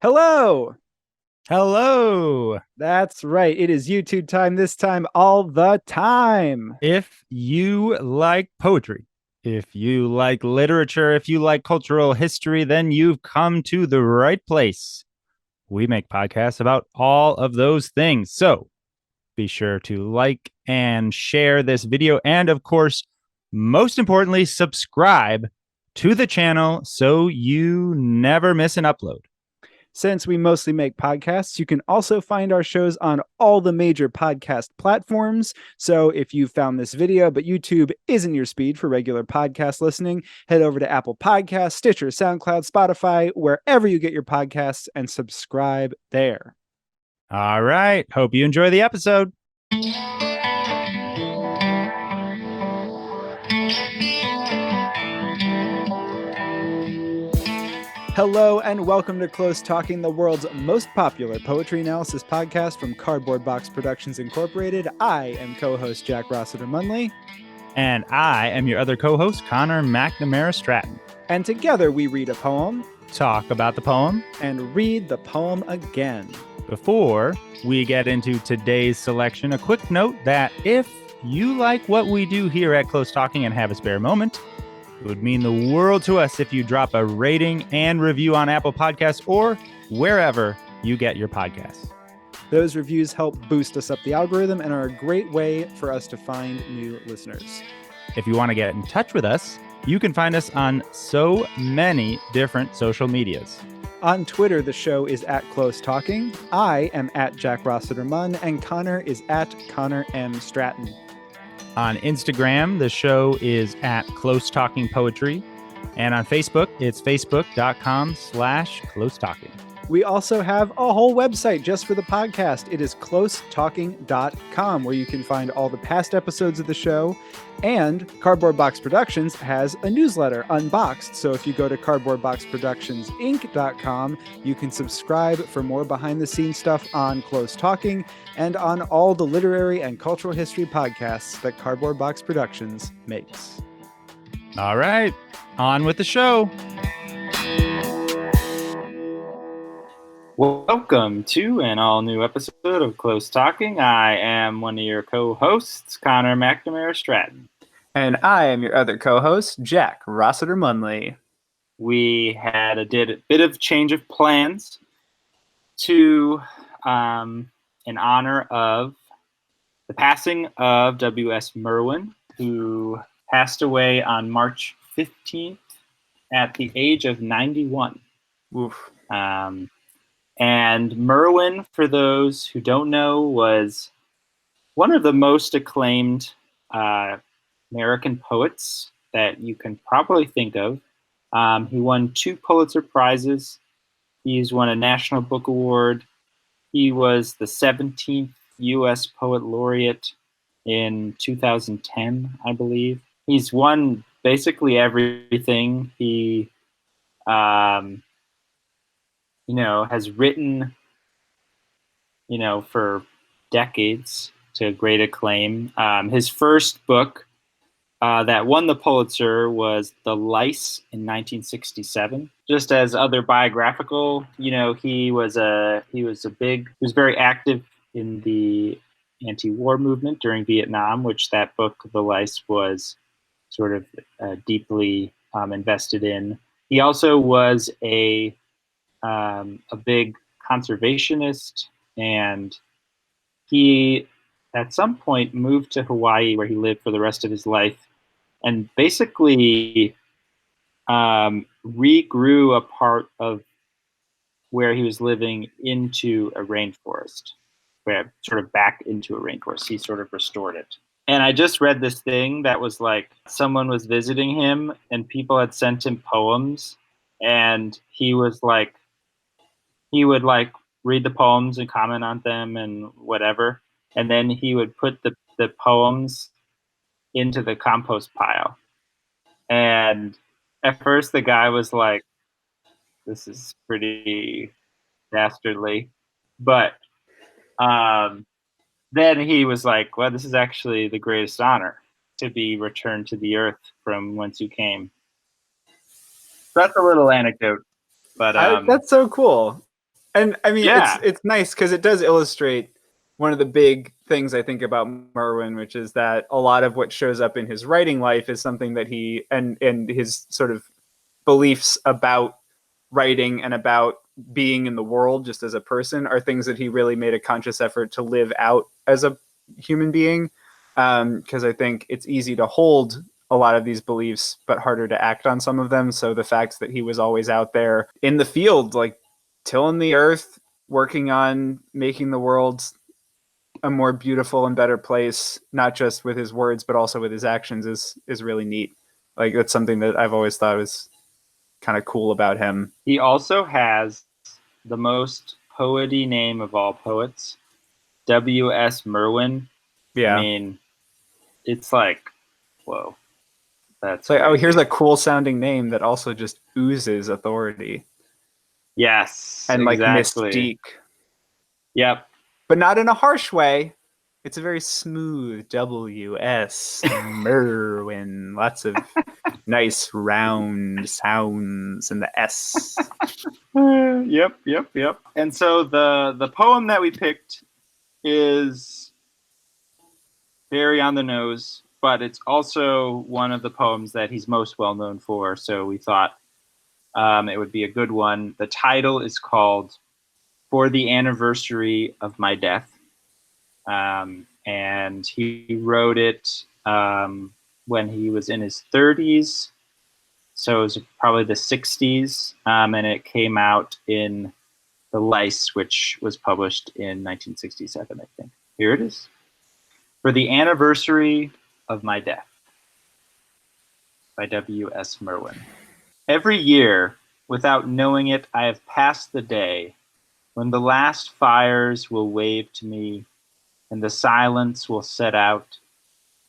Hello. Hello. That's right. It is YouTube time this time, all the time. If you like poetry, if you like literature, if you like cultural history, then you've come to the right place. We make podcasts about all of those things. So be sure to like and share this video. And of course, most importantly, subscribe to the channel so you never miss an upload. Since we mostly make podcasts, you can also find our shows on all the major podcast platforms. So if you found this video, but YouTube isn't your speed for regular podcast listening, head over to Apple Podcasts, Stitcher, SoundCloud, Spotify, wherever you get your podcasts, and subscribe there. All right. Hope you enjoy the episode. Hello and welcome to Close Talking, the world's most popular poetry analysis podcast from Cardboard Box Productions Incorporated. I am co-host Jack Rossiter Munley. And I am your other co-host, Connor McNamara Stratton. And together we read a poem, talk about the poem, and read the poem again. Before we get into today's selection, a quick note that if you like what we do here at Close Talking and have a spare moment, it would mean the world to us if you drop a rating and review on Apple Podcasts or wherever you get your podcasts. Those reviews help boost us up the algorithm and are a great way for us to find new listeners. If you want to get in touch with us, you can find us on so many different social medias. On Twitter, the show is at Close Talking. I am at Jack Rossiter Munn, and Connor is at Connor M. Stratton. On Instagram, the show is at Close Talking Poetry. And on Facebook, it's facebook.com/Close Talking. We also have a whole website just for the podcast. It is closetalking.com, where you can find all the past episodes of the show. And Cardboard Box Productions has a newsletter, Unboxed. So if you go to cardboardboxproductionsinc.com, you can subscribe for more behind-the-scenes stuff on Close Talking and on all the literary and cultural history podcasts that Cardboard Box Productions makes. All right, on with the show. Welcome to an all-new episode of Close Talking. I am one of your co-hosts, Connor McNamara Stratton. And I am your other co-host, Jack Rossiter Munley. We had a bit of change of plans to, in honor of the passing of W.S. Merwin, who passed away on March 15th at the age of 91. Oof. And Merwin, for those who don't know, was one of the most acclaimed American poets that you can probably think of. He won 2 Pulitzer Prizes. He's won a National Book Award. He was the 17th U.S. Poet Laureate in 2010, I believe. He's won basically everything. He has written, for decades to great acclaim. His first book that won the Pulitzer was The Lice in 1967. Just as other biographical, he was very active in the anti-war movement during Vietnam, which that book, The Lice, was sort of deeply invested in. He also was a big conservationist, and he at some point moved to Hawaii, where he lived for the rest of his life, and basically regrew a part of where he was living into a rainforest, sort of back into a rainforest. He sort of restored it. And I just read this thing that was like someone was visiting him and people had sent him poems, and he would read the poems and comment on them and whatever. And then he would put the poems into the compost pile. And at first the guy was like, this is pretty dastardly. But then he was like, well, this is actually the greatest honor, to be returned to the earth from whence you came. So that's a little anecdote. But that's so cool. And I mean, Yeah. it's nice because it does illustrate one of the big things I think about Merwin, which is that a lot of what shows up in his writing life is something that he and his sort of beliefs about writing and about being in the world just as a person are things that he really made a conscious effort to live out as a human being. Because I think it's easy to hold a lot of these beliefs, but harder to act on some of them. So the fact that he was always out there in the field, like tilling the earth, working on making the world a more beautiful and better place, not just with his words, but also with his actions, is really neat. Like that's something that I've always thought was kind of cool about him. He also has the most poety name of all poets, W.S. Merwin. I Yeah. mean, it's like, whoa, that's It's like, oh, crazy. here's a cool sounding name that also just oozes authority Yes, and like exactly. mystique, Yep. but not in a harsh way. It's a very smooth W.S. Merwin. Lots of nice round sounds in the S. Yep. And so the poem that we picked is very on the nose, but it's also one of the poems that he's most well known for. So we thought it would be a good one. The title is called "For the Anniversary of My Death," and he wrote it when he was in his 30s. So it was probably the 60s, and it came out in the Lice, which was published in 1967, I think. Here it is. For the Anniversary of My Death by W.S. Merwin. Every year, without knowing it, I have passed the day when the last fires will wave to me and the silence will set out,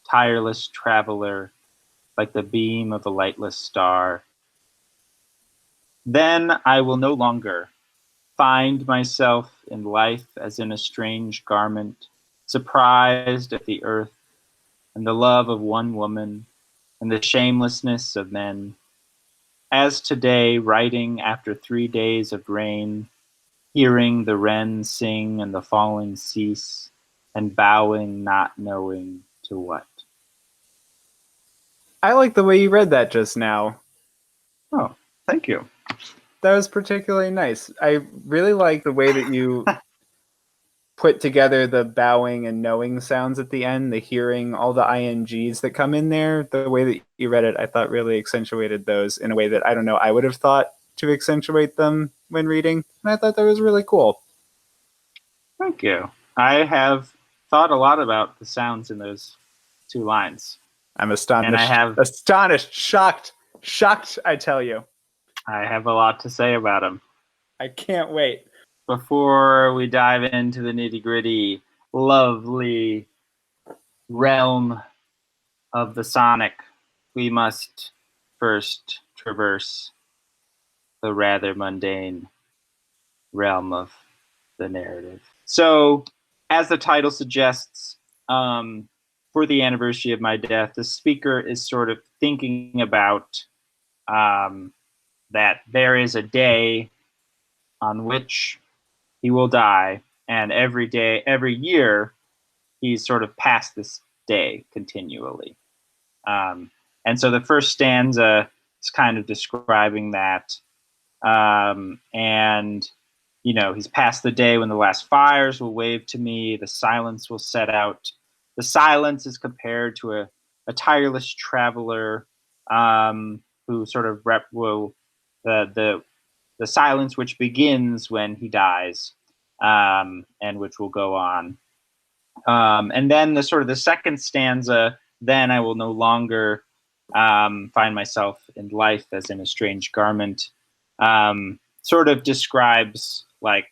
tireless traveler, like the beam of a lightless star. Then I will no longer find myself in life as in a strange garment, surprised at the earth and the love of one woman and the shamelessness of men. As today, writing after 3 days of rain, hearing the wren sing and the falling cease, and bowing not knowing to what. I like the way you read that just now. Oh, thank you. That was particularly nice. I really like the way that you put together the bowing and knowing sounds at the end, the hearing, all the INGs that come in there. The way that you read it, I thought really accentuated those in a way that I don't know, I would have thought to accentuate them when reading. And I thought that was really cool. Thank you. I have thought a lot about the sounds in those two lines. I'm And astonished, shocked, I tell you. I have a lot to say about them. I can't wait. Before we dive into the nitty-gritty, lovely realm of the sonic, we must first traverse the rather mundane realm of the narrative. So, as the title suggests, for the anniversary of my death, the speaker is sort of thinking about that there is a day on which he will die, and every year, he's sort of past this day continually. And so the first stanza is kind of describing that. And, you know, he's past the day when the last fires will wave to me, the silence will set out. The silence is compared to a tireless traveler who sort of the silence which begins when he dies and which will go on. And then the sort of the second stanza, then I will no longer find myself in life as in a strange garment, sort of describes like,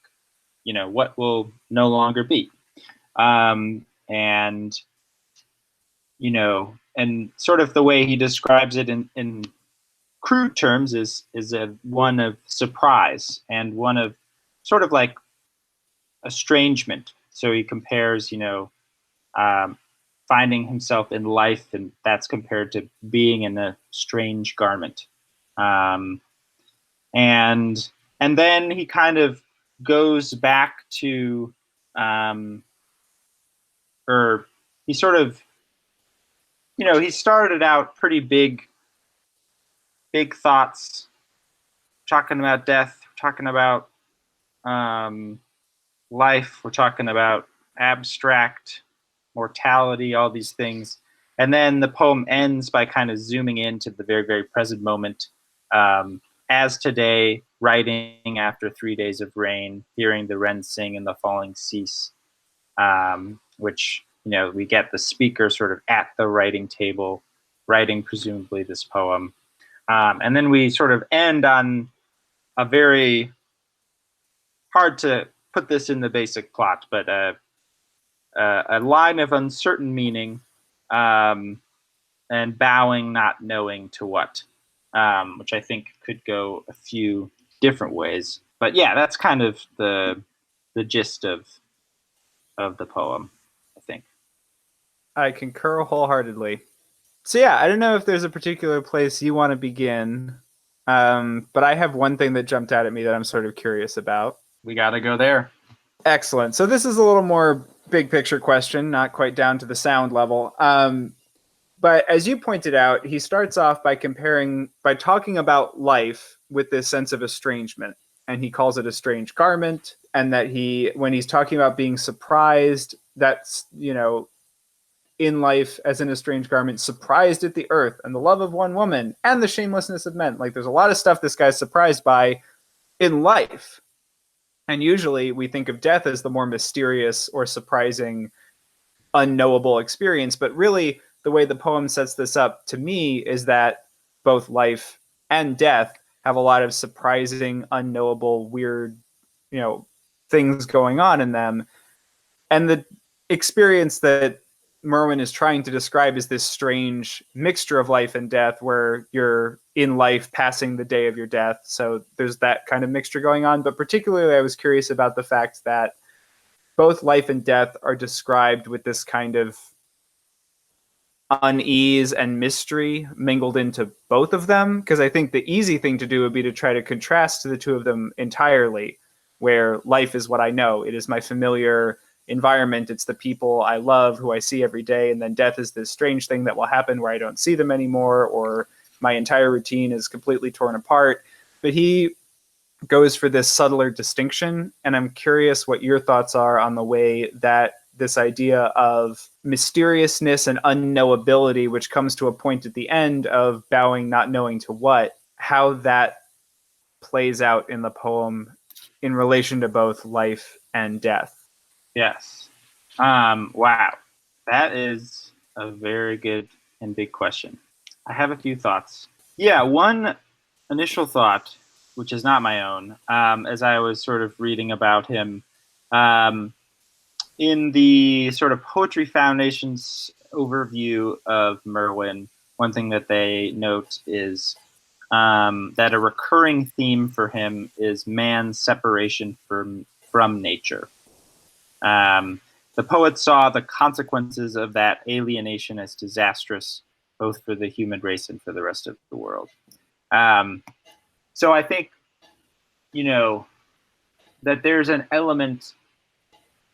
you know, what will no longer be. And, you know, and sort of the way he describes it in crude terms is one of surprise and one of sort of like estrangement. So he compares, you know, finding himself in life, and that's compared to being in a strange garment. Um, and then he kind of goes back to, or he sort of, he started out pretty big thoughts, talking about death, talking about life, we're talking about abstract mortality, all these things. And then the poem ends by kind of zooming into the very, very present moment. As today, writing after 3 days of rain, hearing the wren sing and the falling cease, which, we get the speaker sort of at the writing table, writing presumably this poem. And then we sort of end on a very hard to put this in the basic plot, but a line of uncertain meaning, and bowing, not knowing to what, which I think could go a few different ways. But yeah, that's kind of the gist of the poem, I think. I concur wholeheartedly. So yeah, I don't know if there's a particular place you want to begin, but I have one thing that jumped out at me that I'm sort of curious about. We got to go there. Excellent. So this is a little more big picture question, not quite down to the sound level. But as you pointed out, he starts off by talking about life with this sense of estrangement. And he calls it a strange garment. And that when he's talking about being surprised, that's, in life as in a strange garment, surprised at the earth and the love of one woman and the shamelessness of men. Like, there's a lot of stuff this guy's surprised by in life. And usually we think of death as the more mysterious or surprising, unknowable experience. But really, the way the poem sets this up to me is that both life and death have a lot of surprising, unknowable, weird, things going on in them. And the experience that Merwin is trying to describe is this strange mixture of life and death, where you're in life passing the day of your death. So there's that kind of mixture going on. But particularly, I was curious about the fact that both life and death are described with this kind of unease and mystery mingled into both of them. Because I think the easy thing to do would be to try to contrast the two of them entirely, where life is what I know. It is my familiar environment. It's the people I love, who I see every day. And then death is this strange thing that will happen where I don't see them anymore, or my entire routine is completely torn apart. But he goes for this subtler distinction. And I'm curious what your thoughts are on the way that this idea of mysteriousness and unknowability, which comes to a point at the end of bowing, not knowing to what, how that plays out in the poem in relation to both life and death. Yes. Wow. That is a very good and big question. I have a few thoughts. Yeah, one initial thought, which is not my own, as I was sort of reading about him, in the sort of Poetry Foundation's overview of Merwin, one thing that they note is that a recurring theme for him is man's separation from nature. The poet saw the consequences of that alienation as disastrous, both for the human race and for the rest of the world. So I think, that there's an element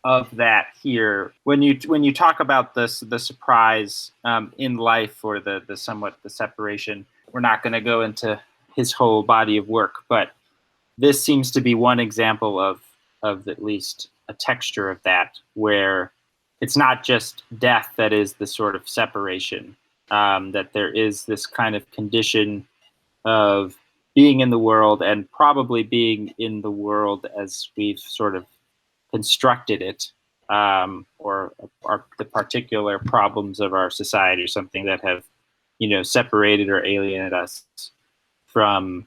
of that here when you talk about the surprise in life, or the separation. We're not going to go into his whole body of work, but this seems to be one example of at least a texture of that, where it's not just death that is the sort of separation, that there is this kind of condition of being in the world, and probably being in the world as we've sort of constructed it, or the particular problems of our society, or something that have, separated or alienated us from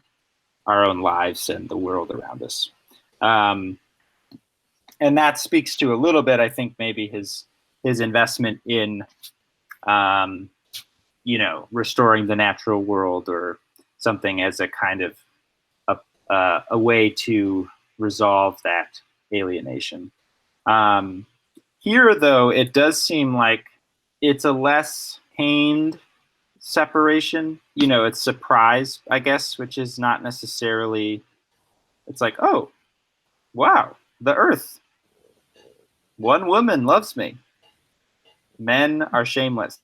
our own lives and the world around us. And that speaks to a little bit, I think, maybe his investment in, restoring the natural world, or something as a kind of a way to resolve that alienation. Here, though, it does seem like it's a less pained separation. It's surprise, I guess, which is not necessarily. It's like, oh, Wow, the earth. One woman loves me. Men are shameless,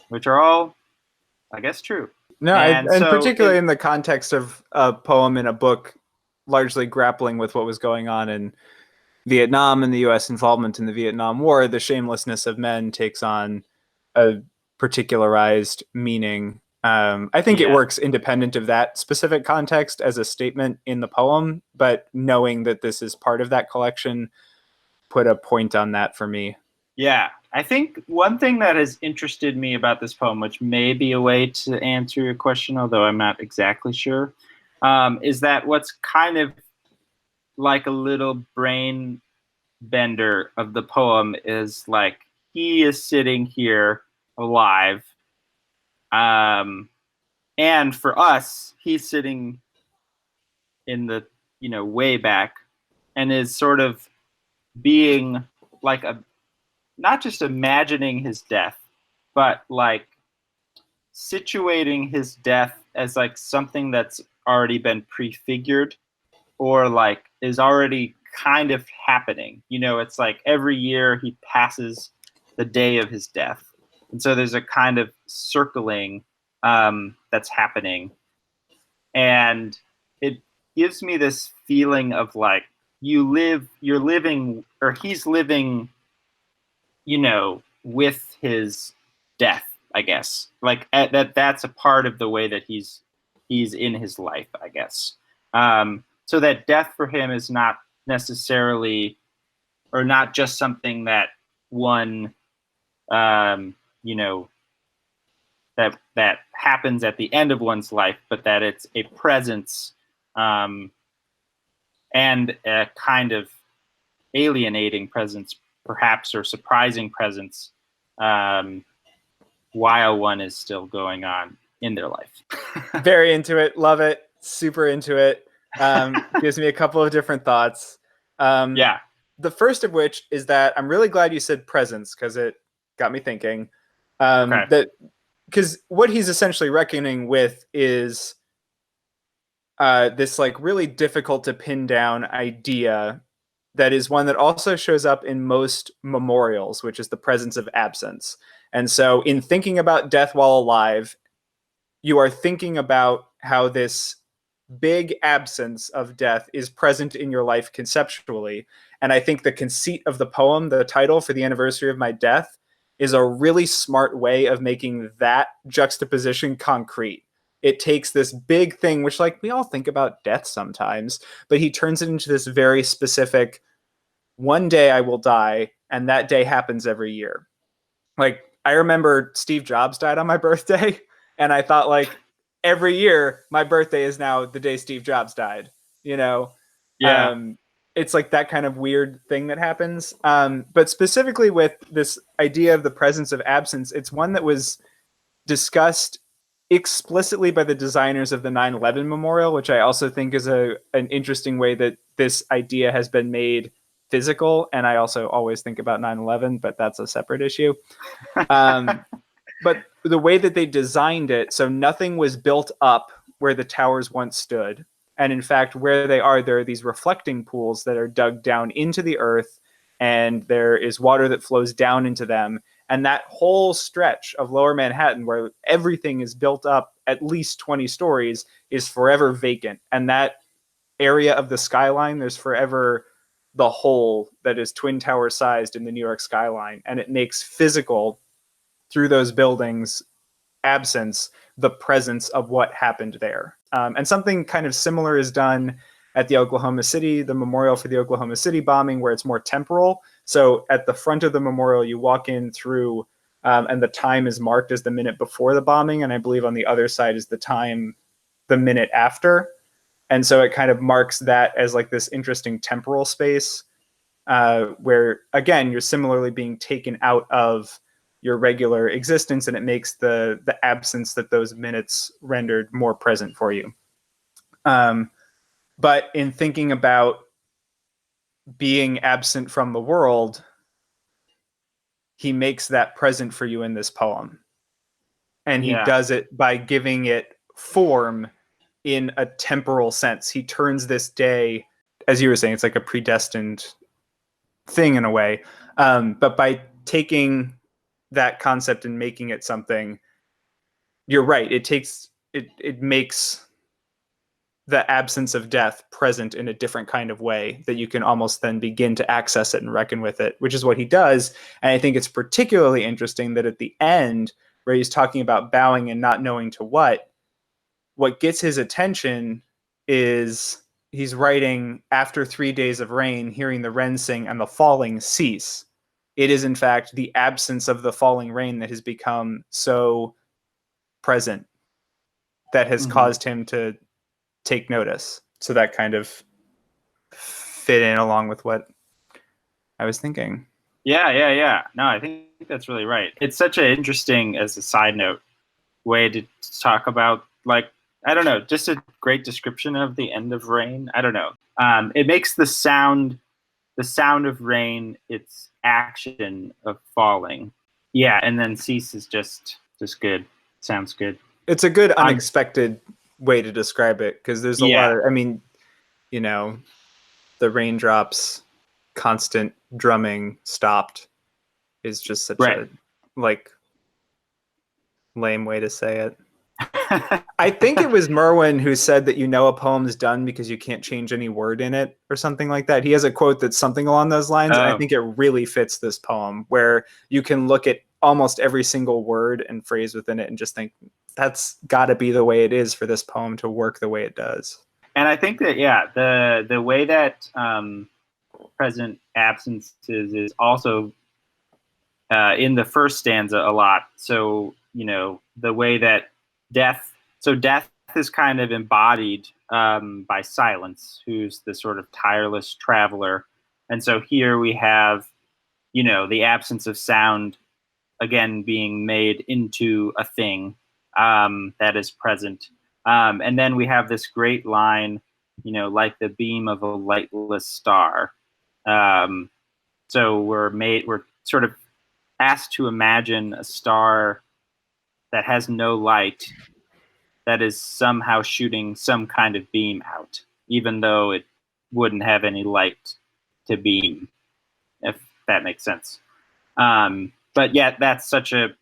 which are all, I guess, true. No, And and so, particularly in the context of a poem in a book largely grappling with what was going on in Vietnam and the U.S. involvement in the Vietnam War, the shamelessness of men takes on a particularized meaning. I think it yeah, works independent of that specific context as a statement in the poem, but knowing that this is part of that collection put a point on that for me. yeah. I think one thing that has interested me about this poem, which may be a way to answer your question, although I'm not exactly sure, is that what's kind of like a little brain bender of the poem is like he is sitting here alive, and for us, he's sitting in the way back, and is sort of being like a not just imagining his death, but like situating his death as like something that's already been prefigured or like is already kind of happening. It's like every year he passes the day of his death. And so there's a kind of circling that's happening. And it gives me this feeling of like you're living, or he's living, with his death, I guess. Like that's a part of the way that he's in his life, I guess. So that death for him is not necessarily, or not just something that one, you know, that happens at the end of one's life, but that it's a presence, and a kind of alienating presence, perhaps, or surprising presence, while one is still going on in their life. Very into it. Love it. Super into it. Gives me a couple of different thoughts. Yeah. The first of which is that I'm really glad you said presence, because it got me thinking. Okay. That because what he's essentially reckoning with is this like really difficult to pin down idea that is one that also shows up in most memorials, which is the presence of absence. And so in thinking about death while alive, you are thinking about how this big absence of death is present in your life conceptually. And I think the conceit of the poem, the title for the anniversary of my death, is a really smart way of making that juxtaposition concrete. It takes this big thing, which like we all think about death sometimes, but he turns it into this very specific, one day I will die, and that day happens every year. Like I remember Steve Jobs died on my birthday, and I thought like every year my birthday is now the day Steve Jobs died. Yeah. It's like that kind of weird thing that happens. But specifically with this idea of the presence of absence, it's one that was discussed explicitly by the designers of the 9/11 memorial, which I also think is an interesting way that this idea has been made physical. And I also always think about 9/11, but that's a separate issue. But the way that they designed it, so nothing was built up where the towers once stood. And in fact, where they are, there are these reflecting pools that are dug down into the earth, and there is water that flows down into them. And that whole stretch of lower Manhattan, where everything is built up at least 20 stories, is forever vacant. And that area of the skyline, there's forever the hole that is Twin Tower sized in the New York skyline. And it makes physical, through those buildings, absence, the presence of what happened there. And something kind of similar is done at the Oklahoma City, the memorial for the Oklahoma City bombing, where it's more temporal. So at the front of the memorial, you walk in through, and the time is marked as the minute before the bombing. And I believe on the other side is the time, the minute after. And so it kind of marks that as like this interesting temporal space, where, again, you're similarly being taken out of your regular existence, and it makes the absence that those minutes rendered more present for you. But in thinking about being absent from the world, he makes that present for you in this poem. And he does it by giving it form in a temporal sense. He turns this day as you were saying, it's like a predestined thing in a way. But by taking that concept and making it something, you're right. It makes the absence of death present in a different kind of way that you can almost then begin to access it and reckon with it, which is what he does. And I think it's particularly interesting that at the end, where he's talking about bowing and not knowing to what gets his attention is he's writing, after 3 days of rain, hearing the wren sing and the falling cease. It is in fact the absence of the falling rain that has become so present that has caused him to take notice. So that kind of fit in along with what I was thinking. Yeah. No, I think that's really right. It's such an interesting, as a side note, way to talk about, like, I don't know, just a great description of the end of rain. I don't know. It makes the sound of rain, its action of falling. Yeah, and then cease is just good. Sounds good. It's a good unexpected way to describe it, because there's a lot of, I mean, you know, the raindrops, constant drumming stopped is just such a like lame way to say it. I think it was Merwin who said that a poem's done because you can't change any word in it or something like that. He has a quote that's something along those lines. And I think it really fits this poem, where you can look at almost every single word and phrase within it and just think that's got to be the way it is for this poem to work the way it does. And I think that, the way that present absences is also in the first stanza a lot. So, the way that death is kind of embodied by silence, who's the sort of tireless traveler. And so here we have, the absence of sound again being made into a thing that is present. And then we have this great line, like the beam of a lightless star. So we're sort of asked to imagine a star that has no light, that is somehow shooting some kind of beam out, even though it wouldn't have any light to beam, if that makes sense. But yeah, that's such a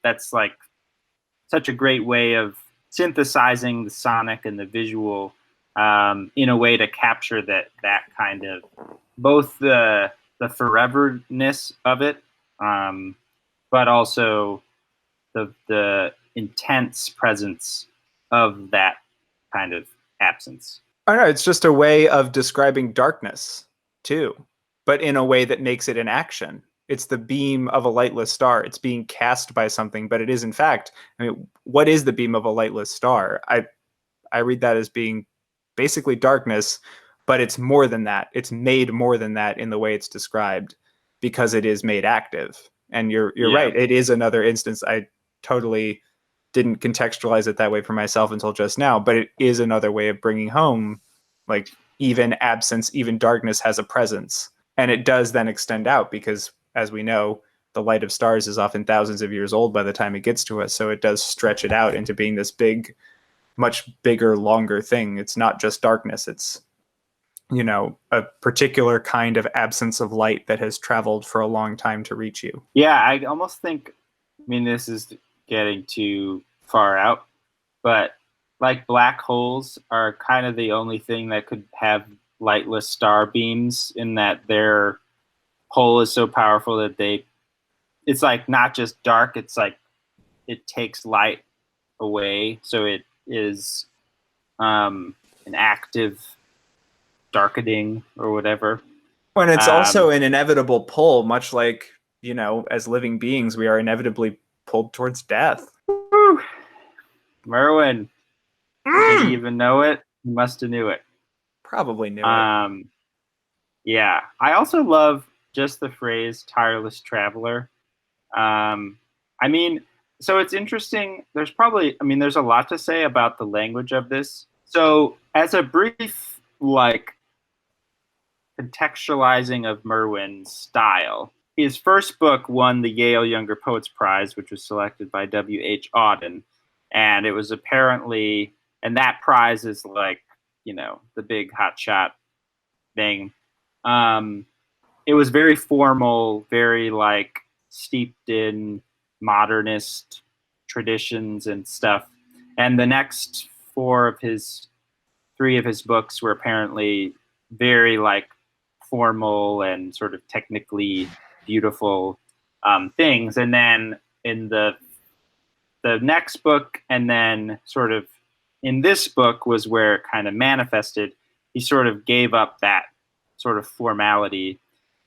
great way of synthesizing the sonic and the visual in a way to capture that kind of both the foreverness of it, but also the intense presence of that kind of absence. I don't know, it's just a way of describing darkness too, but in a way that makes it an action. It's the beam of a lightless star. It's being cast by something, but it is in fact, what is the beam of a lightless star? I read that as being basically darkness, but it's more than that. It's made more than that in the way it's described, because it is made active. And you're right. It is another instance. I totally didn't contextualize it that way for myself until just now, but it is another way of bringing home, like, even absence, even darkness has a presence. And it does then extend out, because as we know, the light of stars is often thousands of years old by the time it gets to us. So it does stretch it out into being this big, much bigger, longer thing. It's not just darkness. It's, a particular kind of absence of light that has traveled for a long time to reach you. Yeah, I almost think, this is getting too far out, but like black holes are kind of the only thing that could have lightless star beams, in that their pull is so powerful that it's like not just dark, it's like it takes light away. So it is an active darkening or whatever. When it's also an inevitable pull, much like, as living beings, we are inevitably pulled towards death. Woo. Merwin, did you even know it? You must have knew it. Probably knew it. Yeah. I also love just the phrase tireless traveler. So it's interesting. There's a lot to say about the language of this. So as a brief, contextualizing of Merwin's style, his first book won the Yale Younger Poets Prize, which was selected by W.H. Auden. And it was apparently, and that prize is the big hotshot thing. It was very formal, very like steeped in modernist traditions and stuff. And the next three of his books were apparently very like formal and sort of technically beautiful things. And then in the next book, and then sort of in this book was where it kind of manifested. He sort of gave up that sort of formality,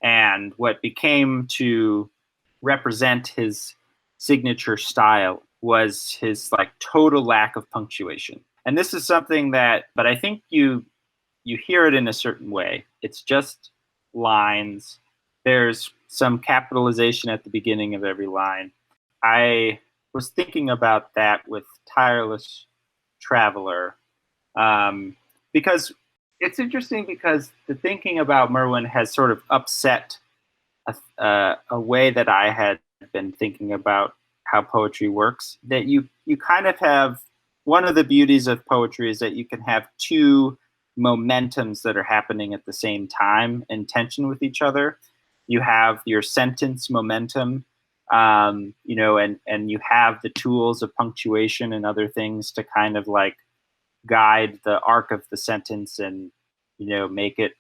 and what became to represent his signature style was his like total lack of punctuation. And this is something that, but I think you hear it in a certain way. It's just lines. There's some capitalization at the beginning of every line. I was thinking about that with Tireless Traveler, because it's interesting, because the thinking about Merwin has sort of upset a way that I had been thinking about how poetry works. That you kind of have, one of the beauties of poetry is that you can have two momentums that are happening at the same time in tension with each other. You have your sentence momentum, and you have the tools of punctuation and other things to kind of like guide the arc of the sentence and make it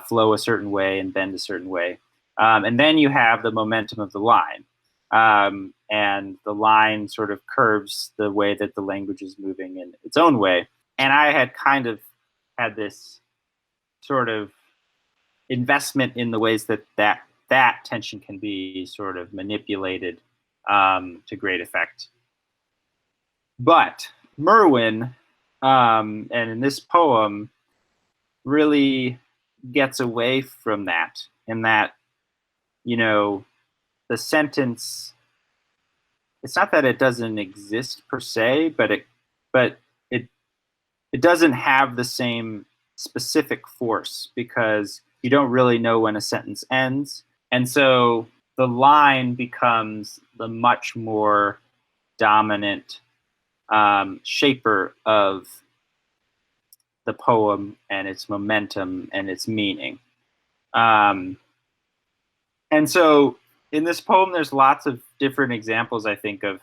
flow a certain way and bend a certain way. And then you have the momentum of the line, and the line sort of curves the way that the language is moving in its own way. And I had kind of had this sort of investment in the ways that tension can be sort of manipulated to great effect. But Merwin, and in this poem, really gets away from that, in that, the sentence, it's not that it doesn't exist per se, but it doesn't have the same specific force, because you don't really know when a sentence ends. And so the line becomes the much more dominant shaper of the poem and its momentum and its meaning. And so in this poem, there's lots of different examples, I think, of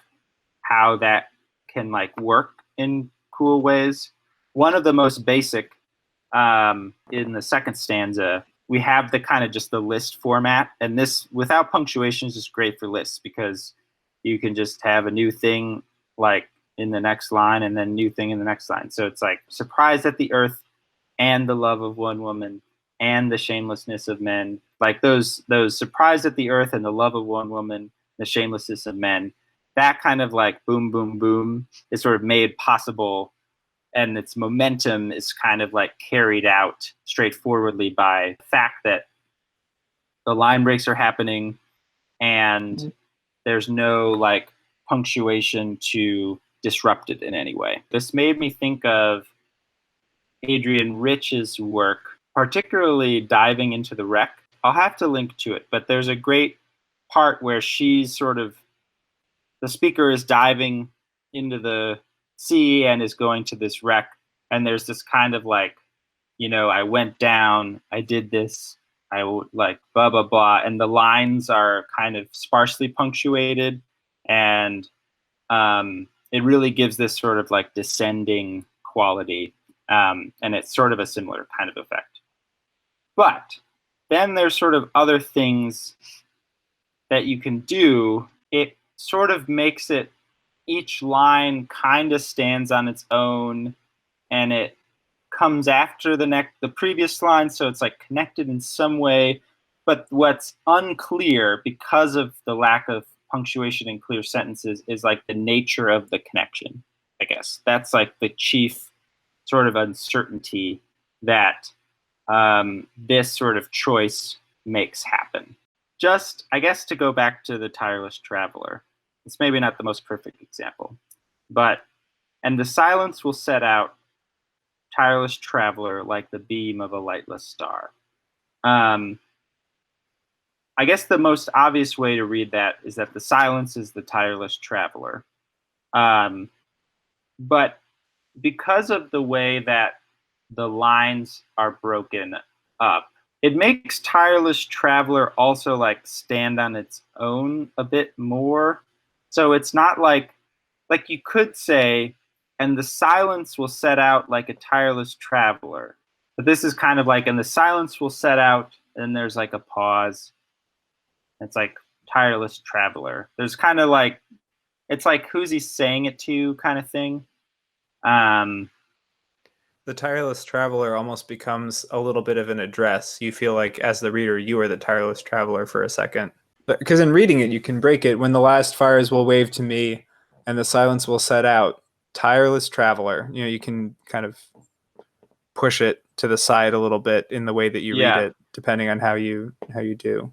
how that can like work in cool ways. One of the most basic, in the second stanza, we have the kind of just the list format, and this without punctuation is just great for lists, because you can just have a new thing like in the next line and then new thing in the next line. So it's like surprised at the earth and the love of one woman and the shamelessness of men. Like those surprised at the earth and the love of one woman, the shamelessness of men, that kind of like boom, boom, boom is sort of made possible, and its momentum is kind of like carried out straightforwardly by the fact that the line breaks are happening and there's no like punctuation to disrupt it in any way. This made me think of Adrienne Rich's work, particularly diving into the wreck. I'll have to link to it, but there's a great part where she's sort of, the speaker is diving into the sea and is going to this wreck, and there's this kind of like, I went down, I did this, I like blah blah blah, and the lines are kind of sparsely punctuated, and it really gives this sort of like descending quality, and it's sort of a similar kind of effect. But then there's sort of other things that you can do. It sort of makes it, each line kind of stands on its own, and it comes after the previous line, so it's like connected in some way. But what's unclear, because of the lack of punctuation in clear sentences, is like the nature of the connection. I guess that's like the chief sort of uncertainty that this sort of choice makes happen. Just, I guess, to go back to the Tireless Traveler, it's maybe not the most perfect example, but, and the silence will set out, tireless traveler, like the beam of a lightless star. I guess the most obvious way to read that is that the silence is the tireless traveler. But because of the way that the lines are broken, up. It makes Tireless Traveler also like stand on its own a bit more. So it's not like you could say, and the silence will set out like a tireless traveler. But this is kind of like, and the silence will set out, and there's like a pause. It's like tireless traveler. There's kind of like, it's like who's he saying it to kind of thing. The tireless traveler almost becomes a little bit of an address. You feel like, as the reader, you are the tireless traveler for a second. Because in reading it, you can break it. When the last fires will wave to me and the silence will set out, tireless traveler. You know, you can kind of push it to the side a little bit in the way that you read it, depending on how you do.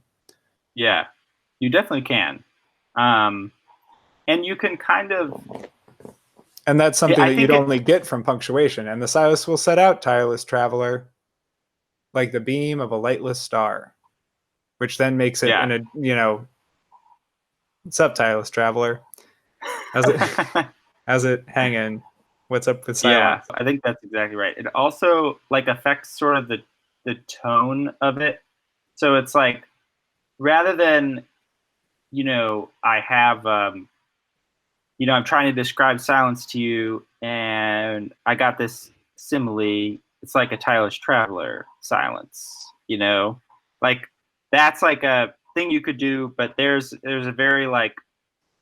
Yeah, you definitely can. And you can kind of... And that's something that you'd only get from punctuation. And the silence will set out, tireless traveler, like the beam of a lightless star, which then makes it in a, you know, what's up, tireless traveler? How's it hanging? What's up with silence? Yeah, I think that's exactly right. It also like affects sort of the tone of it. So it's like, rather than, you know, I have, you know, I'm trying to describe silence to you, and I got this simile. It's like a tireless traveler silence, you know, like that's like a thing you could do. But there's a very like,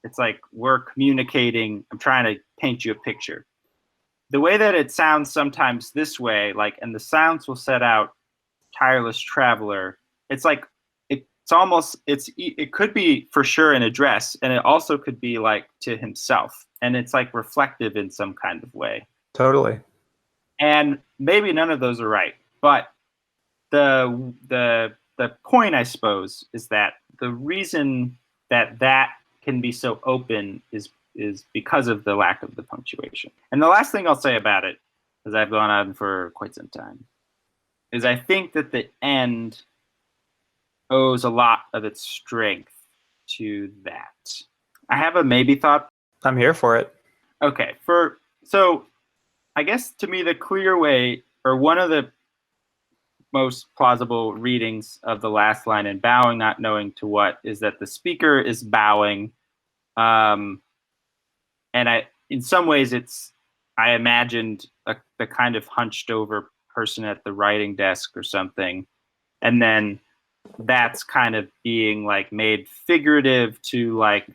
it's like we're communicating. I'm trying to paint you a picture. The way that it sounds sometimes this way, like, and the silence will set out tireless traveler. It's like it's almost it could be for sure an address, and it also could be like to himself, and it's like reflective in some kind of way. Totally. And maybe none of those are right, but the point, I suppose, is that the reason that can be so open is because of the lack of the punctuation. And the last thing I'll say about it, as I've gone on for quite some time, is I think that the end owes a lot of its strength to that. I have a maybe thought. I'm here for it. Okay, so I guess to me the clear way, or one of the most plausible readings of the last line in bowing, not knowing to what, is that the speaker is bowing. And in some ways I imagined the kind of hunched over person at the writing desk or something. And then that's kind of being like made figurative to like,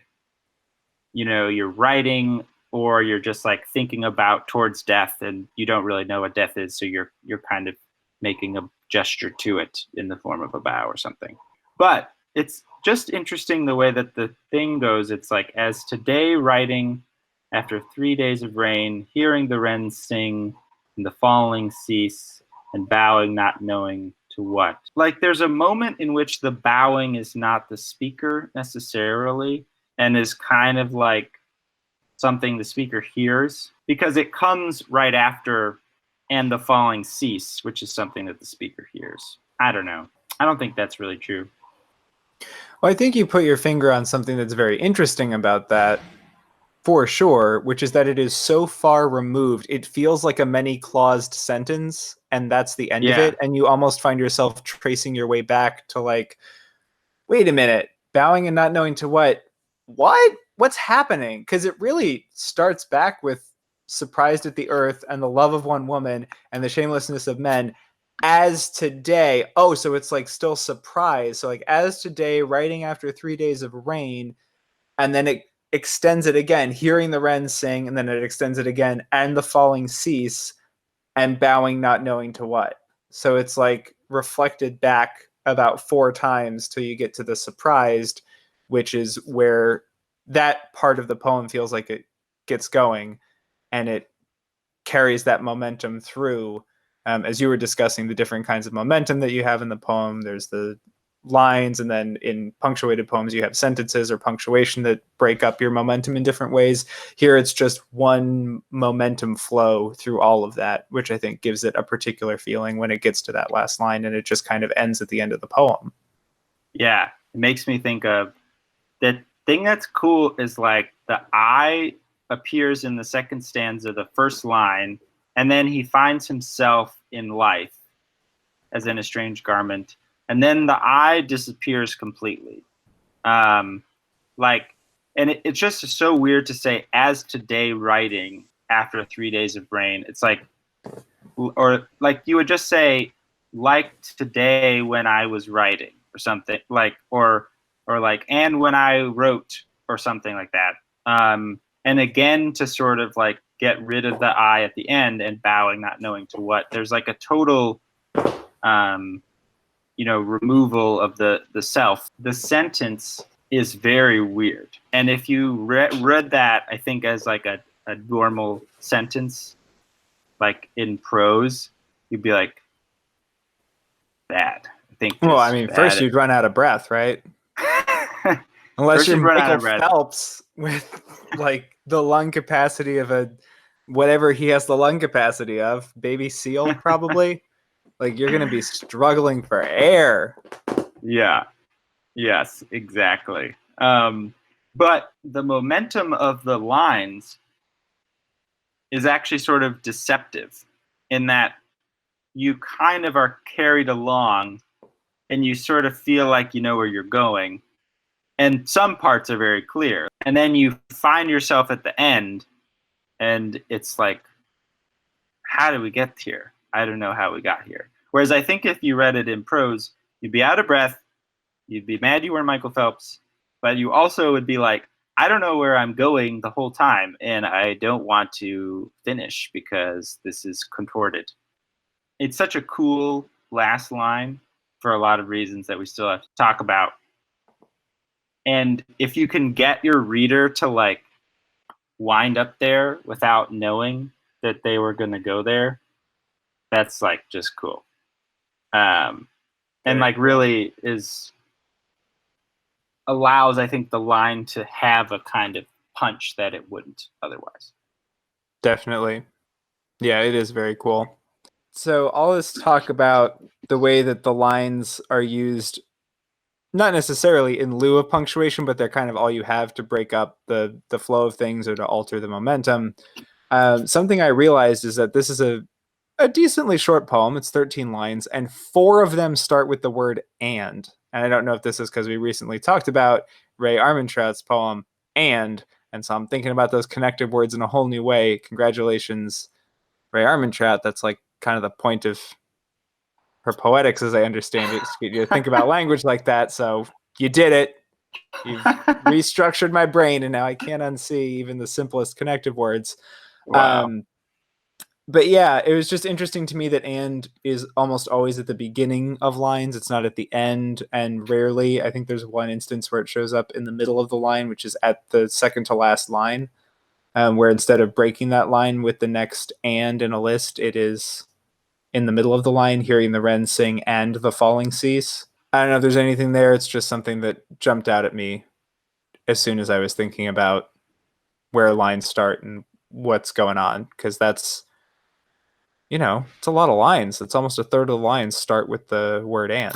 you know, you're writing, or you're just like thinking about towards death, and you don't really know what death is. So you're kind of making a gesture to it in the form of a bow or something. But it's just interesting the way that the thing goes. It's like, as today writing after 3 days of rain, hearing the wrens sing and the falling cease, and bowing not knowing to what. Like, there's a moment in which the bowing is not the speaker necessarily, and is kind of like something the speaker hears, because it comes right after and the falling cease, which is something that the speaker hears. I don't know. I don't think that's really true. Well, I think you put your finger on something that's very interesting about that, for sure, which is that it is so far removed. It feels like a many-claused sentence, and that's the end of it. And you almost find yourself tracing your way back to like, wait a minute, bowing and not knowing to what? What? What's happening? Because it really starts back with surprised at the earth and the love of one woman and the shamelessness of men. As today, oh, so it's like still surprise. So like, as today, writing after 3 days of rain, and then it extends it again, hearing the wrens sing, and then it extends it again, and the falling cease, and bowing not knowing to what. So it's like reflected back about 4 times till you get to the surprised, which is where that part of the poem feels like it gets going, and it carries that momentum through. As you were discussing the different kinds of momentum that you have in the poem, there's the lines, and then in punctuated poems you have sentences or punctuation that break up your momentum in different ways. Here it's just one momentum flow through all of that, which I think gives it a particular feeling when it gets to that last line, and it just kind of ends at the end of the poem. Yeah, it makes me think of the thing that's cool is like the I appears in the second stanza, the first line, and then he finds himself in life. as in a strange garment. And then the eye disappears completely. Like, and it's just so weird to say as today writing after 3 days of rain. It's like, or like you would just say like today when I was writing or something like, or like, and when I wrote or something like that. And again, to sort of like get rid of the I at the end and bowing, not knowing to what. There's like a total, removal of the self. The sentence is very weird. And if you read that, I think as like a normal sentence, like in prose, you'd be like, bad. I think. Well, I mean, first you'd run out of breath, right? Unless you're Michael Phelps with like the lung capacity of whatever he has the lung capacity of, baby seal probably. Like you're going to be struggling for air. Yeah. Yes, exactly. But the momentum of the lines is actually sort of deceptive in that you kind of are carried along and you sort of feel like you know where you're going. And some parts are very clear. And then you find yourself at the end and it's like, how did we get here? I don't know how we got here. Whereas I think if you read it in prose, you'd be out of breath, you'd be mad you weren't Michael Phelps, but you also would be like, I don't know where I'm going the whole time, and I don't want to finish because this is contorted. It's such a cool last line for a lot of reasons that we still have to talk about. And if you can get your reader to like wind up there without knowing that they were going to go there, that's like just cool. And like really allows, I think, the line to have a kind of punch that it wouldn't otherwise. Definitely. Yeah, it is very cool. So all this talk about the way that the lines are used, not necessarily in lieu of punctuation, but they're kind of all you have to break up the flow of things or to alter the momentum. Something I realized is that this is a decently short poem. It's 13 lines, and 4 of them start with the word and. And I don't know if this is because we recently talked about Ray Armantrout's poem, and so I'm thinking about those connective words in a whole new way. Congratulations, Ray Armantrout. That's like kind of the point of her poetics, as I understand it. You think about language like that, so you did it. You've restructured my brain, and now I can't unsee even the simplest connective words. Wow. But yeah, it was just interesting to me that and is almost always at the beginning of lines. It's not at the end, and rarely, I think there's one instance where it shows up in the middle of the line, which is at the second to last line, where instead of breaking that line with the next and in a list, it is in the middle of the line, hearing the wren sing and the falling cease. I don't know if there's anything there. It's just something that jumped out at me as soon as I was thinking about where lines start and what's going on, because that's, it's a lot of lines. It's almost a third of the lines start with the word and.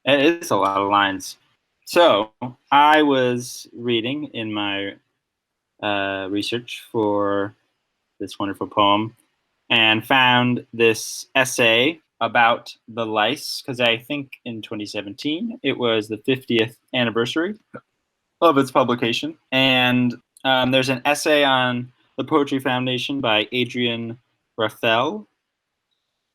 It is a lot of lines. So I was reading in my research for this wonderful poem and found this essay about the lice, because I think in 2017 it was the 50th anniversary of its publication. And there's an essay on the Poetry Foundation by Adrienne Raffel,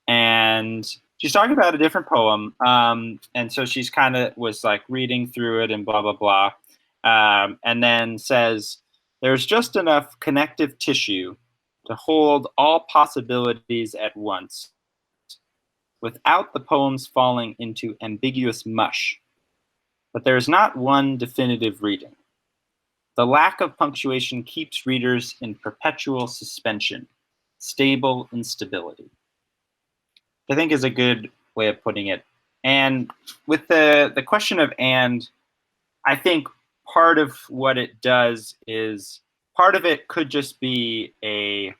and she's talking about a different poem. And so she's kind of was like reading through it and blah, blah, blah. And then says, there's just enough connective tissue to hold all possibilities at once without the poems falling into ambiguous mush. But there is not one definitive reading. The lack of punctuation keeps readers in perpetual suspension, stable instability. I think is a good way of putting it. And with the question of and, I think part of what it does is, part of it could just be a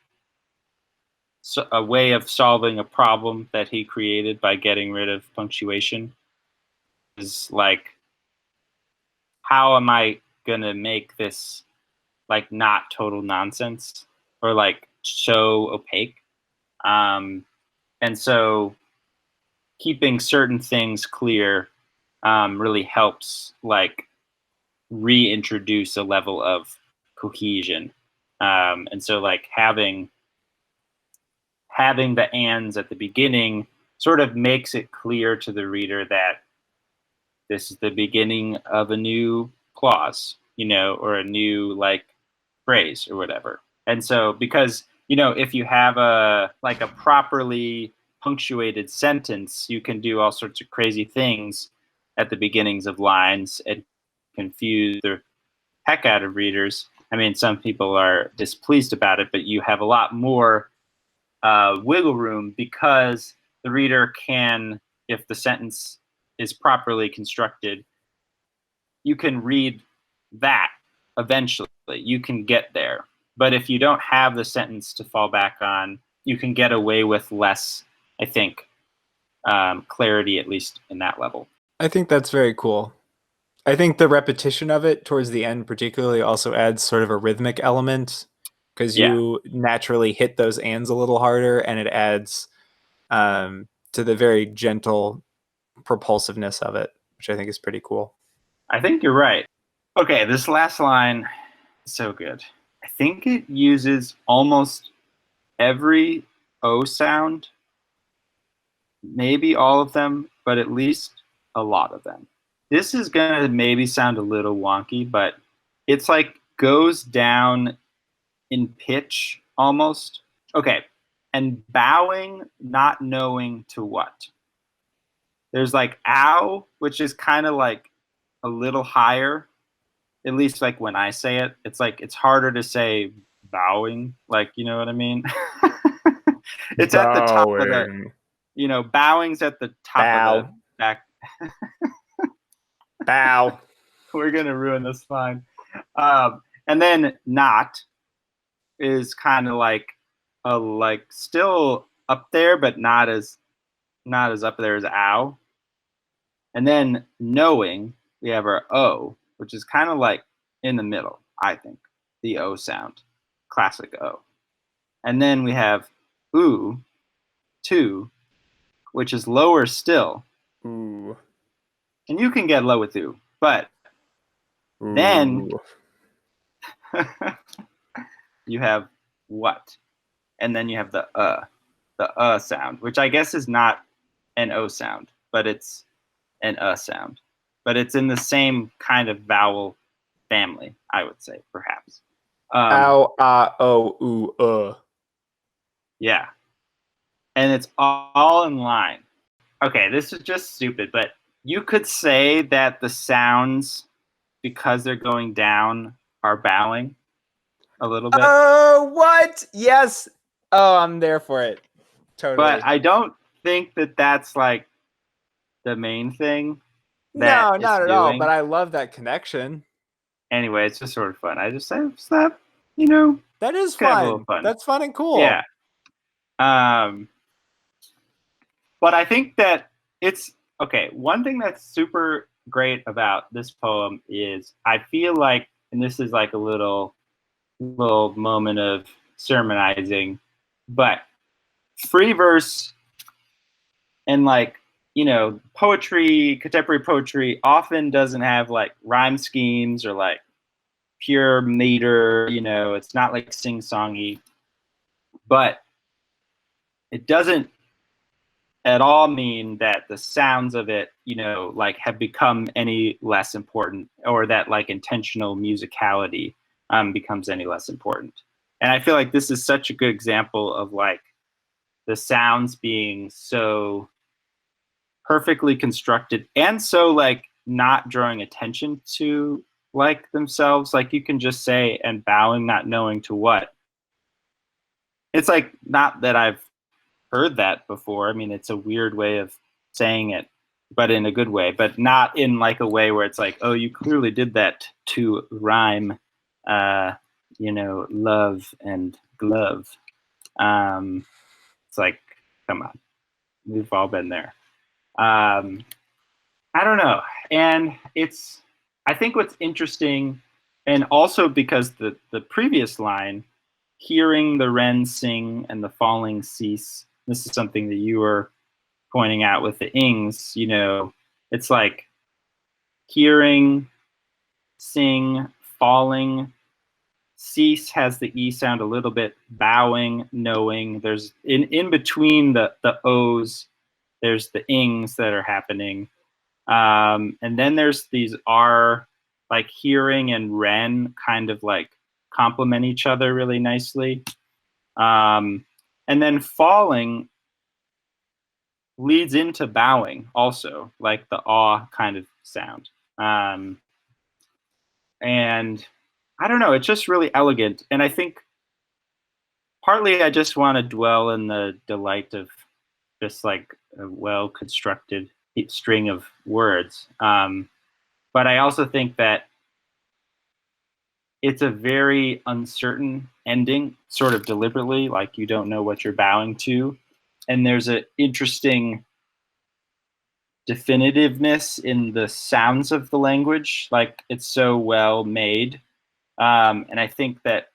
way of solving a problem that he created by getting rid of punctuation. Is like, how am I gonna make this like not total nonsense or like so opaque? And so keeping certain things clear really helps like reintroduce a level of cohesion. And so like having the ands at the beginning sort of makes it clear to the reader that this is the beginning of a new clause, you know, or a new like phrase or whatever. And so because, you know, if you have a like a properly punctuated sentence, you can do all sorts of crazy things at the beginnings of lines and confuse the heck out of readers. I mean, some people are displeased about it, but you have a lot more wiggle room because the reader can, if the sentence is properly constructed, you can read that eventually. You can get there. But if you don't have the sentence to fall back on, you can get away with less, I think, clarity, at least in that level. I think that's very cool. I think the repetition of it towards the end particularly also adds sort of a rhythmic element because you naturally hit those ands a little harder, and it adds to the very gentle propulsiveness of it, which I think is pretty cool. I think you're right. Okay, this last line is so good. I think it uses almost every O sound, maybe all of them, but at least a lot of them. This is going to maybe sound a little wonky, but it's like goes down in pitch almost. Okay, and bowing, not knowing to what. There's like ow, which is kind of like a little higher, at least like when I say it. It's like it's harder to say bowing, like, you know what I mean? It's at the top of the, you know, bowing's at the top of the back. Bow. We're gonna ruin this line. And then not is kind of like still up there, but not as up there as ow. And then knowing, we have our O, which is kind of like in the middle, I think, the O sound, classic O. And then we have oo, two, which is lower still. Ooh. And you can get low with oo, but then you have what? And then you have the sound, which I guess is not an O sound, but it's an sound. But it's in the same kind of vowel family, I would say, perhaps. Ow, ah, oh, ooh, Yeah. And it's all in line. Okay, this is just stupid, but you could say that the sounds, because they're going down, are bowing a little bit. Oh, what? Yes. Oh, I'm there for it. Totally. But I don't think that that's like the main thing. No, not at all. But I love that connection. Anyway, it's just sort of fun. I just say that, you know, that is fun. That's fun and cool. Yeah. But I think that it's okay. One thing that's super great about this poem is I feel like, and this is like a little moment of sermonizing, but free verse and like, you know, poetry, contemporary poetry often doesn't have like rhyme schemes or like pure meter, you know, it's not like sing-songy, but it doesn't at all mean that the sounds of it, you know, like have become any less important, or that like intentional musicality becomes any less important. And I feel like this is such a good example of like the sounds being so perfectly constructed and so like not drawing attention to like themselves. Like you can just say and bowing, not knowing to what. It's like, not that I've heard that before. I mean, it's a weird way of saying it, but in a good way, but not in like a way where it's like, oh, you clearly did that to rhyme, you know, love and glove. It's like, come on, we've all been there. I don't know. And it's, I think what's interesting, and also because the previous line, hearing the wren sing and the falling cease, this is something that you were pointing out with the ings, it's like hearing, sing, falling. Cease has the E sound a little bit, bowing, knowing. There's in between the O's, there's the ings that are happening. And then there's these R, like hearing and wren kind of like complement each other really nicely. And then falling leads into bowing also, like the awe kind of sound. And I don't know, it's just really elegant. And I think partly I just want to dwell in the delight of just like a well-constructed string of words. But I also think that it's a very uncertain ending, sort of deliberately, like you don't know what you're bowing to. And there's an interesting definitiveness in the sounds of the language, like it's so well made. And I think that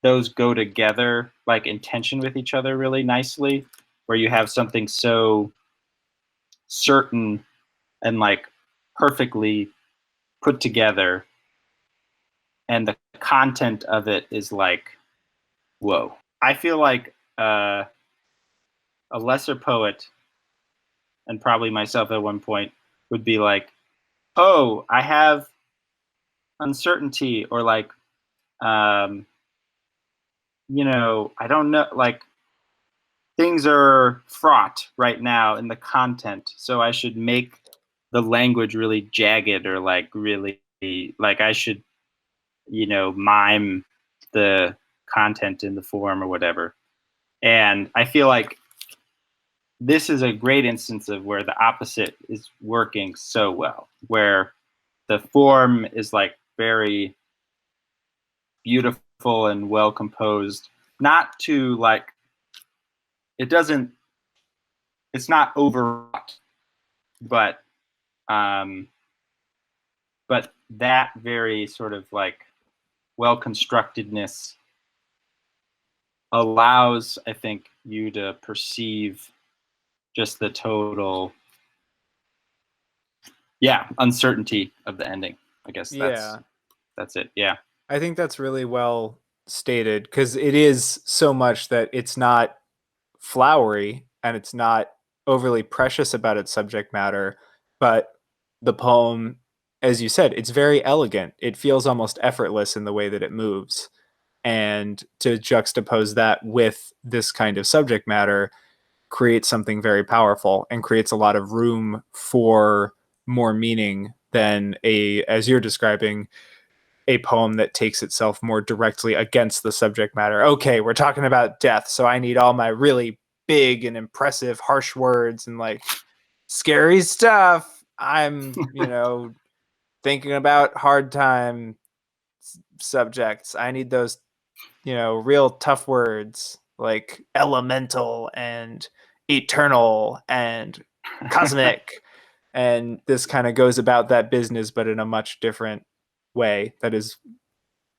those go together, like in tension with each other really nicely, where you have something so certain and like perfectly put together, and the content of it is like, whoa. I feel like a lesser poet, and probably myself at one point, would be like, oh, I have uncertainty, or like, I don't know, like things are fraught right now in the content, so I should make the language really jagged, or like really, like I should, mime the content in the form or whatever. And I feel like this is a great instance of where the opposite is working so well, where the form is like very beautiful and well composed, not to like, it's not overwrought, but that very sort of like well constructedness allows, I think, you to perceive just the total uncertainty of the ending. I guess that's it. Yeah. I think that's really well stated, because it is so much that it's not flowery and it's not overly precious about its subject matter, but the poem, as you said, it's very elegant. It feels almost effortless in the way that it moves. And to juxtapose that with this kind of subject matter creates something very powerful and creates a lot of room for more meaning than as you're describing, a poem that takes itself more directly against the subject matter. Okay, we're talking about death, so I need all my really big and impressive harsh words and like scary stuff. I'm, thinking about hard time subjects. I need those, real tough words like elemental and eternal and cosmic. And this kind of goes about that business, but in a much different way that is,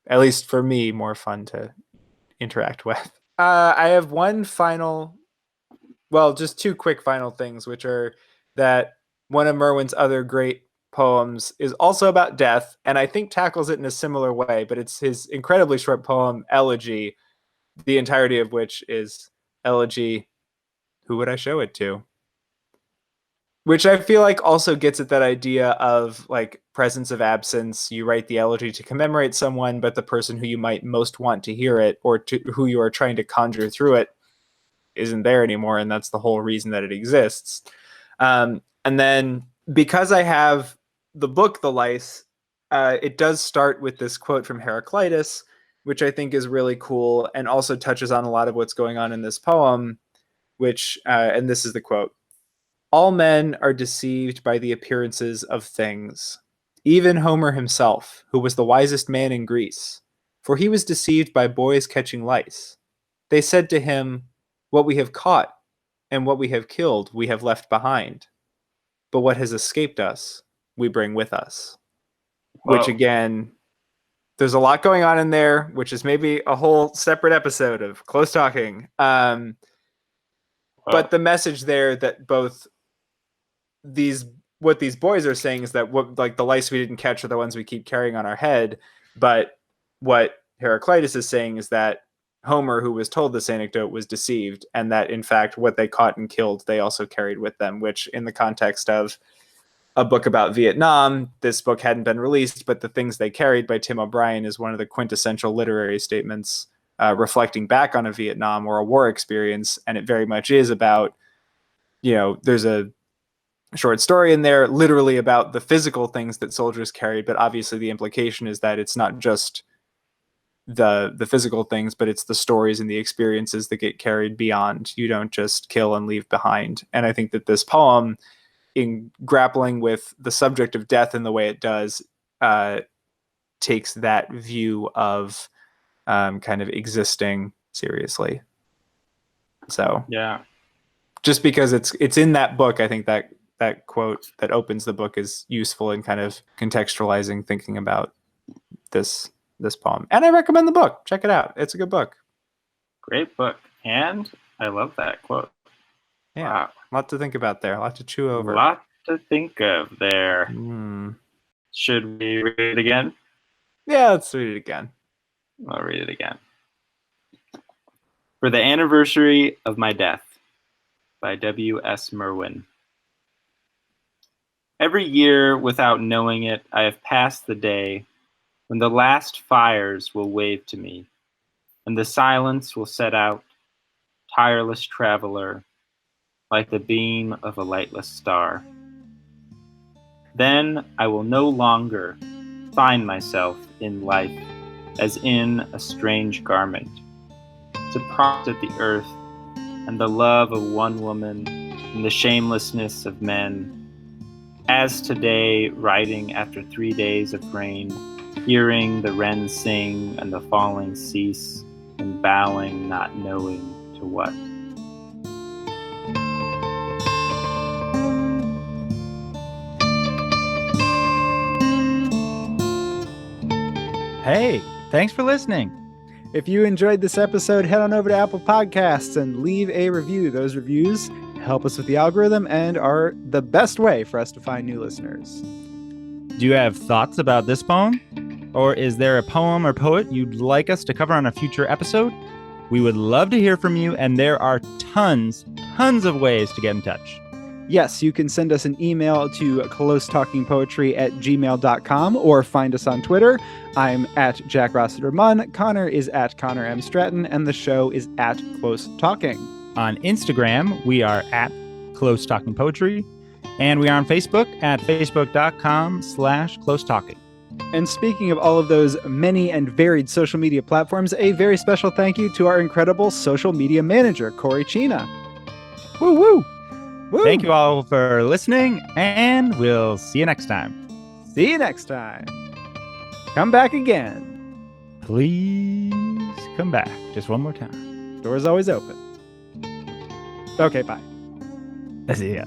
at least for me, more fun to interact with. I have just two quick final things, which are that one of Merwin's other great poems is also about death, and I think tackles it in a similar way, but it's his incredibly short poem, Elegy, the entirety of which is elegy. Who would I show it to? Which I feel like also gets at that idea of like presence of absence. You write the elegy to commemorate someone, but the person who you might most want to hear it, or to who you are trying to conjure through it, isn't there anymore, and that's the whole reason that it exists. And then because I have the book, The Lice, it does start with this quote from Heraclitus, which I think is really cool and also touches on a lot of what's going on in this poem, which, and this is the quote: "All men are deceived by the appearances of things. Even Homer himself, who was the wisest man in Greece, for he was deceived by boys catching lice. They said to him, 'What we have caught and what we have killed we have left behind. But what has escaped us, we bring with us.'" Whoa. Which, again, there's a lot going on in there, which is maybe a whole separate episode of Close Talking. But the message there that both what these boys are saying is that the lice we didn't catch are the ones we keep carrying on our head. But what Heraclitus is saying is that Homer, who was told this anecdote, was deceived, and that in fact what they caught and killed they also carried with them, which in the context of a book about Vietnam, this book hadn't been released, but The Things They Carried by Tim O'Brien is one of the quintessential literary statements reflecting back on a Vietnam or a war experience. And it very much is about, there's a short story in there literally about the physical things that soldiers carried, but obviously the implication is that it's not just the physical things, but it's the stories and the experiences that get carried beyond. You don't just kill and leave behind. And I think that this poem, in grappling with the subject of death in the way it does, takes that view of kind of existing seriously. So yeah, just because it's in that book, I think that quote that opens the book is useful in kind of contextualizing, thinking about this poem. And I recommend the book. Check it out. It's a good book. Great book. And I love that quote. Yeah. Wow. A lot to think about there. A lot to chew over. A lot to think of there. Mm. Should we read it again? Yeah, let's read it again. I'll read it again. For the Anniversary of My Death by W.S. Merwin. Every year, without knowing it, I have passed the day when the last fires will wave to me, and the silence will set out, tireless traveler, like the beam of a lightless star. Then I will no longer find myself in life as in a strange garment, to prompt at the earth and the love of one woman and the shamelessness of men. As today, riding after 3 days of rain, hearing the wren sing and the falling cease, and bowing not knowing to what. Hey, thanks for listening. If you enjoyed this episode, head on over to Apple Podcasts and leave a review. Those reviews help us with the algorithm and are the best way for us to find new listeners. Do you have thoughts about this poem? Or is there a poem or poet you'd like us to cover on a future episode? We would love to hear from you, and there are tons of ways to get in touch. Yes, you can send us an email to closetalkingpoetry@gmail.com or find us on Twitter. I'm at Jack Rossiter Munn, Connor is at Connor M. Stratton, and the show is at Close Talking. On Instagram, we are at Close Talking Poetry, and we are on Facebook at facebook.com/closetalking. And speaking of all of those many and varied social media platforms, a very special thank you to our incredible social media manager, Corey Chena. Woo woo! Woo. Thank you all for listening, and we'll see you next time. See you next time. Come back again. Please come back just one more time. Door's always open. Okay, bye. See ya.